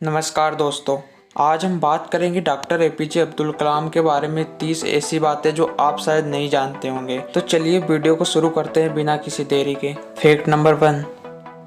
नमस्कार दोस्तों। आज हम बात करेंगे डॉक्टर एपीजे अब्दुल कलाम के बारे में 30 ऐसी बातें जो आप शायद नहीं जानते होंगे। तो चलिए वीडियो को शुरू करते हैं बिना किसी देरी के। Fact number 1।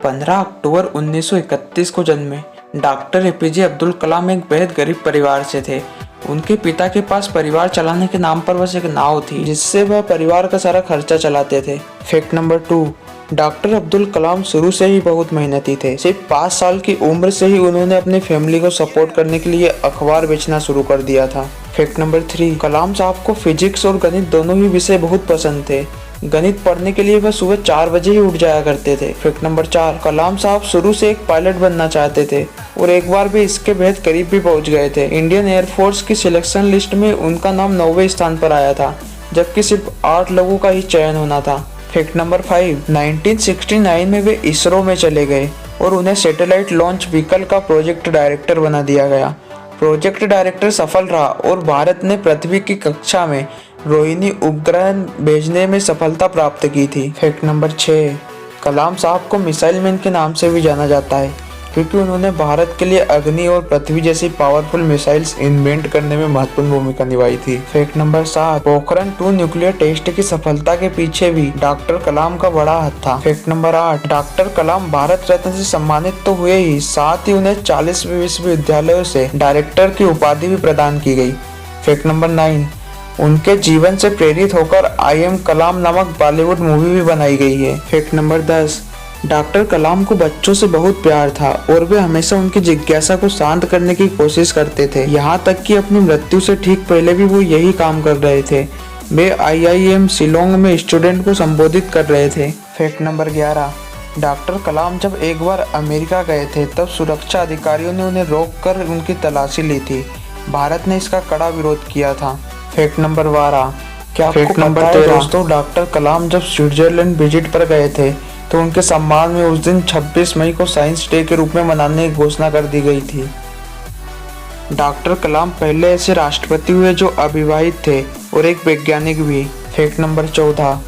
15 अक्टूबर 1931 को जन्मे डॉक्टर एपीजे अब्दुल कलाम एक बेहद गरीब परिवार से थे। उनके पिता के पास परिवार चलाने के नाम पर बस एक नाव थी जिससे वह परिवार का सारा खर्चा चलाते थे। Fact number 2। Doctor Abdul Kalam शुरू से ही बहुत मेहनती थे। सिर्फ 5 साल की उम्र से ही उन्होंने अपनी फैमिली को सपोर्ट करने के लिए अखबार बेचना शुरू कर दिया था। Fact number 3। कलाम साहब को फिजिक्स और गणित दोनों ही विषय बहुत पसंद थे। गणित पढ़ने के लिए वह सुबह 4 बजे ही उठ जाया करते थे। Fact number 4। कलाम साहब शुरू से एक पायलट बनना चाहते थे और एक बार भी इसके बेहद करीब भी पहुंच गए थे। इंडियन एयरफोर्स की सिलेक्शन लिस्ट में उनका नाम 9वें स्थान पर आया था, जबकि सिर्फ 8 लोगों का ही चयन होना था। Fact number 5। 1969 में वे इसरो में चले गए और उन्हें सैटेलाइट लॉन्च व्हीकल का प्रोजेक्ट डायरेक्टर बना दिया गया। प्रोजेक्ट डायरेक्टर सफल रहा और भारत ने पृथ्वी की कक्षा में रोहिणी उपग्रह भेजने में सफलता प्राप्त की थी। Fact number 6। कलाम साहब को मिसाइल मैन के नाम से भी जाना जाता है क्योंकि उन्होंने भारत के लिए अग्नि और पृथ्वी जैसी पावरफुल मिसाइल्स इन्वेंट करने में महत्वपूर्ण भूमिका निभाई थी। Fact number 7। Pokhran 2 nuclear test की सफलता के पीछे भी डॉक्टर कलाम का बड़ा हाथ था। Fact number 8। Doctor Kalam Bharat Ratna से सम्मानित तो हुए ही, साथ ही उन्हें 40 विश्वविद्यालयों से डायरेक्टर की उपाधि भी प्रदान की गई। Fact number 9। उनके जीवन से प्रेरित होकर आई एम कलाम नामक बॉलीवुड मूवी भी बनाई गई है। Fact number 10। डॉक्टर कलाम को बच्चों से बहुत प्यार था और वे हमेशा उनकी जिज्ञासा को शांत करने की कोशिश करते थे। यहाँ तक कि अपनी मृत्यु से ठीक पहले भी वो यही काम कर रहे थे। वे IIM शिलोंग में स्टूडेंट को संबोधित कर रहे थे। Fact number 11। डॉक्टर कलाम जब एक बार अमेरिका गए थे तब सुरक्षा अधिकारियों ने उन्हें रोककर उनकी तलाशी ली थी। भारत ने इसका कड़ा विरोध किया था। Fact number 12। क्या फैक्ट नंबर 13। दोस्तों, डॉक्टर कलाम जब स्विट्जरलैंड विजिट पर गए थे तो उनके सम्मान में उस दिन 26 मई को साइंस डे के रूप में मनाने की घोषणा कर दी गई थी। डॉक्टर कलाम पहले ऐसे राष्ट्रपति हुए जो अविवाहित थे और एक वैज्ञानिक भी। Fact number 14।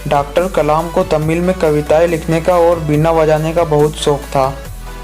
डॉक्टर कलाम को तमिल में कविताएं लिखने का और बीना बजाने का बहुत शौक था।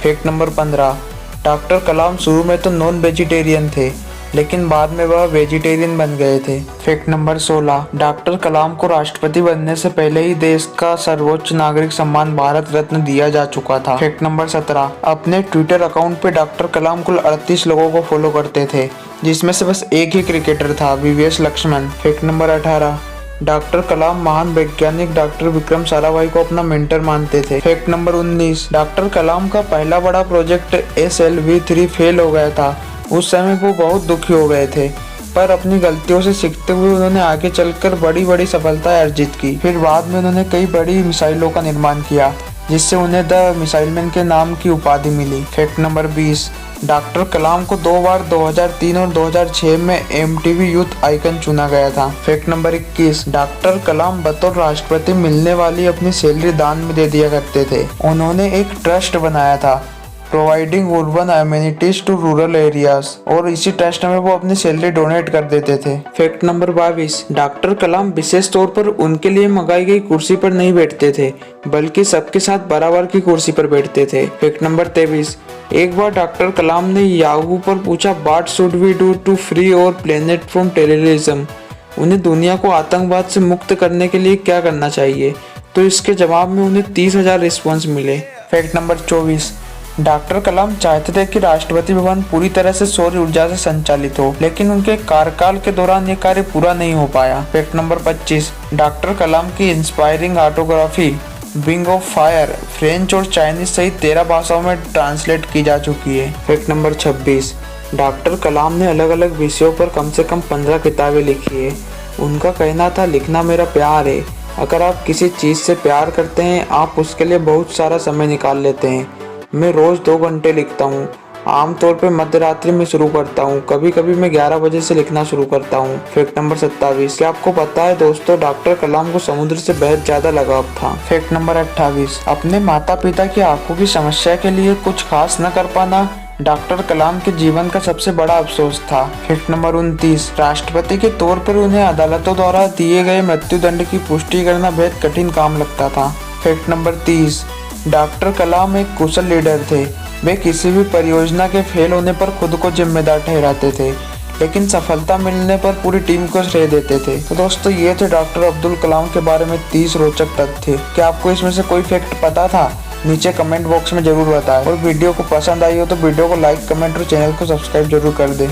Fact number 15। डॉक्टर कलाम शुरू में तो नॉन वेजिटेरियन थे लेकिन बाद में वह वेजिटेरियन बन गए थे। Fact number 16। डॉक्टर कलाम को राष्ट्रपति बनने से पहले ही देश का सर्वोच्च नागरिक सम्मान भारत रत्न दिया जा चुका था। Fact number 17। अपने ट्विटर अकाउंट पे डॉक्टर कलाम कुल 38 लोगों को फॉलो करते थे, जिसमें से बस एक ही क्रिकेटर था, VVS Laxman. Fact number 18। Doctor Kalam महान वैज्ञानिक डॉक्टर विक्रम साराभाई को अपना मेंटर मानते थे। Fact number 19। डॉक्टर कलाम का पहला बड़ा प्रोजेक्ट SLV-3 फेल हो गया था। उस समय वो बहुत दुखी हो गए थे, पर अपनी गलतियों से सीखते हुए उन्होंने आगे चलकर बड़ी बड़ी सफलताएं अर्जित की। फिर बाद में उन्होंने कई बड़ी मिसाइलों का निर्माण किया जिससे उन्हें द मिसाइल मैन के नाम की उपाधि मिली। Fact number 20। डॉक्टर कलाम को 2 बार 2003 और 2006 में MTV यूथ आइकन चुना गया था। Fact number 21। डॉक्टर कलाम बतौर राष्ट्रपति मिलने वाली अपनी सैलरी दान में दे दिया करते थे। उन्होंने एक ट्रस्ट बनाया था, providing urban amenities to rural areas, और इसी ट्रस्ट में वो अपनी सैलरी डोनेट कर देते थे। Fact number 22। डॉक्टर कलाम विशेष तौर पर उनके लिए मंगाई गई कुर्सी पर नहीं बैठते थे बल्कि सबके साथ बराबर की कुर्सी पर बैठते थे। Fact number 23। एक बार डॉक्टर कलाम ने याहू पर पूछा, what should we do to free our planet from terrorism? उन्हें दुनिया को आतंकवाद से मुक्त करने के लिए क्या करना चाहिए? तो इसके जवाब में उन्हें 30,000 रिस्पॉन्स मिले। Fact number 24। डॉक्टर कलाम चाहते थे कि राष्ट्रपति भवन पूरी तरह से सौर ऊर्जा से संचालित हो, लेकिन उनके कार्यकाल के दौरान ये कार्य पूरा नहीं हो पाया। Fact number 25। डॉक्टर कलाम की inspiring autography wing of fire French और चाइनीज सहित 13 भाषाओं में ट्रांसलेट की जा चुकी है। Fact number 26। डॉक्टर कलाम ने अलग अलग विषयों पर कम से कम 15 किताबें लिखी है। उनका कहना था, लिखना मेरा प्यार है। अगर आप किसी चीज़ से प्यार करते हैं, आप उसके लिए बहुत सारा समय निकाल लेते हैं। मैं रोज़ 2 घंटे लिखता हूँ। आमतौर पर मध्य रात्रि में शुरू करता हूँ, कभी कभी मैं 11 बजे से लिखना शुरू करता हूँ। Fact number 27। क्या आपको पता है दोस्तों, डॉक्टर कलाम को समुद्र से बेहद ज्यादा लगाव था। Fact number 28। अपने माता पिता की आंखों की समस्या के लिए कुछ खास न कर पाना डॉक्टर कलाम के जीवन का सबसे बड़ा अफसोस था। Fact number 29। राष्ट्रपति के तौर पर उन्हें अदालतों द्वारा दिए गए मृत्यु दंड की पुष्टि करना बेहद कठिन काम लगता था। Fact number 30। डॉक्टर कलाम एक कुशल लीडर थे। वे किसी भी परियोजना के फेल होने पर खुद को जिम्मेदार ठहराते थे, लेकिन सफलता मिलने पर पूरी टीम को श्रेय देते थे। तो दोस्तों, ये थे डॉक्टर अब्दुल कलाम के बारे में 30 रोचक तथ्य। क्या आपको इसमें से कोई फैक्ट पता था? नीचे कमेंट बॉक्स में जरूर बताएं। और वीडियो को पसंद आई हो तो वीडियो को लाइक, कमेंट और चैनल को सब्सक्राइब जरूर कर दें।